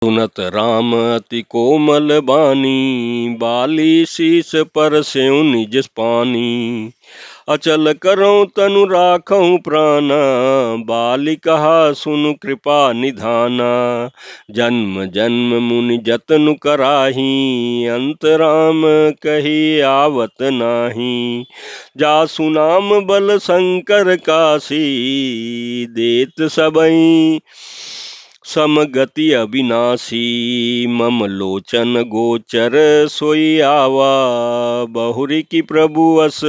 सुनत राम अति कोमल बानी, बाली शीस पर स्यों निज पानी। अचल करऊं तनु राखऊं प्राणा, बाली कहा सुनु कृपा निधाना। जन्म जन्म मुनि जतनु कराही, अंत राम कही आवत नाही। जासु नाम बल शंकर काशी, देत सबई समगति अविनाशी। मम लोचन गोचर सोई आवा, बहुरी की प्रभु अस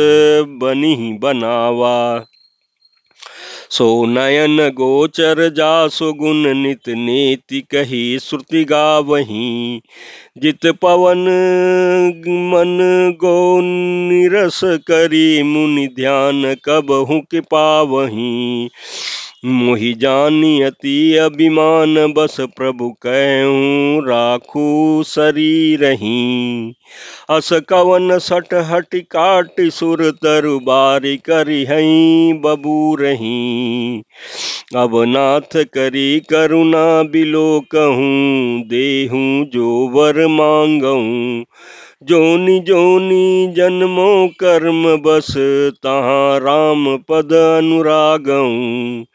बनी बनावा। सो नयन गोचर जासु गुण नित नेति कही, श्रुति गावहीं। जित पवन मन गो निरस करी, मुनि ध्यान कबहु के पावहीं। मोहि जानि अति अभिमान, बस प्रभु कहूँ राखू शरीरहीं। अस कवन सठ हट काट सुर तरु, बारी करी हई बबूरहीं। अब नाथ करी करुणा बिलो कहूँ, देहूँ जो वर मांगऊँ। जोनि जोनि जन्मो कर्म बस, तहाँ राम पद अनुरागऊँ।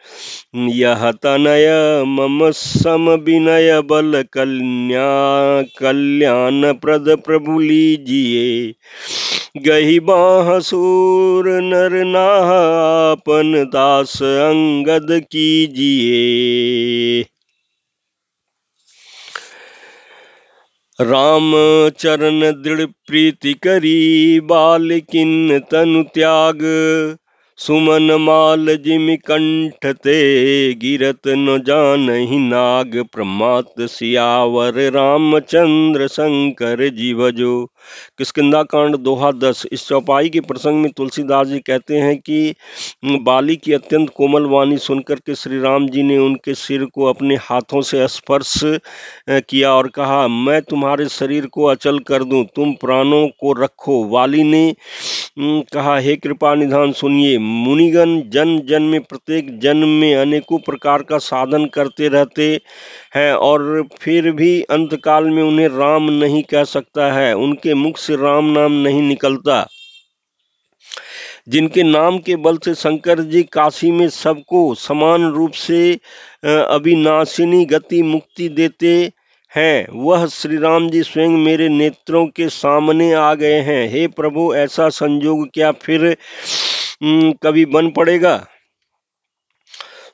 यह तनय मम सम विनय, बल कल्याण प्रद प्रभु लीजिए। गही बाह सूर नर नाह, आपन दास अंगद कीजिए। राम चरण दृढ़ प्रीति करी, बालिकिन तनु त्याग। सुमन माल जिमि कंठ ते, गिरत न जानहि नाग। प्रमात सियावर रामचंद्र शंकर जी भजो। किष्किंधा कांड दोहा 10। इस चौपाई के प्रसंग में तुलसीदास जी कहते हैं कि बाली की अत्यंत कोमल वाणी सुनकर के श्री राम जी ने उनके सिर को अपने हाथों से स्पर्श किया और कहा, मैं तुम्हारे शरीर को अचल कर दूं, तुम प्राणों को रखो। वाली ने कहा, हे कृपा निधान सुनिए। मुनिगण जन्म जन्म में प्रत्येक जन्म में अनेकों प्रकार का साधन करते रहते हैं और फिर भी अंतकाल में उन्हें राम नहीं कह सकता है, उनके मुख से राम नाम नहीं निकलता। जिनके नाम के बल से शंकर जी काशी में सबको समान रूप से अविनाशिनी गति मुक्ति देते हैं, वह श्री राम जी स्वयं मेरे नेत्रों के सामने आ गए हैं। हे प्रभु, ऐसा संयोग क्या फिर कभी बन पड़ेगा?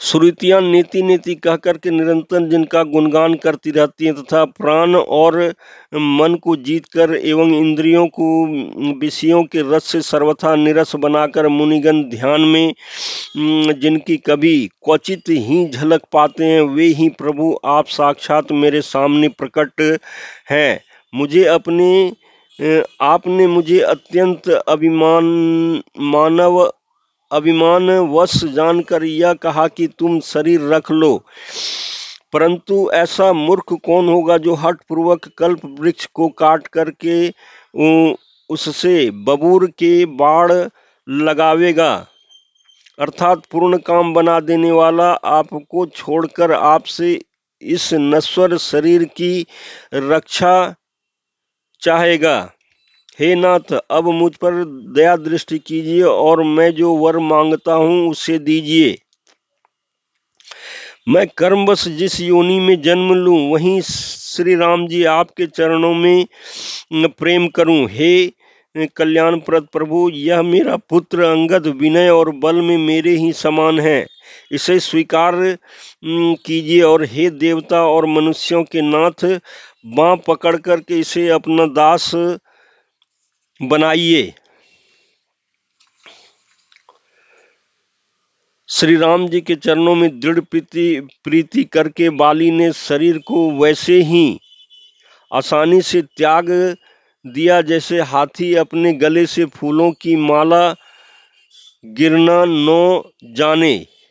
श्रुतियां नेति नेति कह करके निरंतर जिनका गुणगान करती रहती हैं तथा प्राण और मन को जीतकर एवं इंद्रियों को विषयों के रस से सर्वथा निरस बनाकर मुनिगण ध्यान में जिनकी कभी क्वचित ही झलक पाते हैं, वे ही प्रभु आप साक्षात मेरे सामने प्रकट हैं। आपने मुझे अत्यंत अभिमान वश जानकर यह कहा कि तुम शरीर रख लो, परंतु ऐसा मूर्ख कौन होगा जो हठ पूर्वक कल्प वृक्ष को काट करके उससे बबूर के बाण लगावेगा। अर्थात पूर्ण काम बना देने वाला आपको छोड़कर आपसे इस नश्वर शरीर की रक्षा चाहेगा। हे नाथ, अब मुझ पर दया दृष्टि कीजिए और मैं जो वर मांगता हूँ उसे दीजिए। मैं कर्मवश जिस योनि में जन्म लूं, वहीं श्री राम जी आपके चरणों में प्रेम करूं। हे कल्याणप्रद प्रभु, यह मेरा पुत्र अंगद विनय और बल में मेरे ही समान है, इसे स्वीकार कीजिए। और हे देवता और मनुष्यों के नाथ, बाँह पकड़ करके इसे अपना दास बनाइए। श्री राम जी के चरणों में दृढ़ प्रीति करके बाली ने शरीर को वैसे ही आसानी से त्याग दिया जैसे हाथी अपने गले से फूलों की माला गिरना न जाने।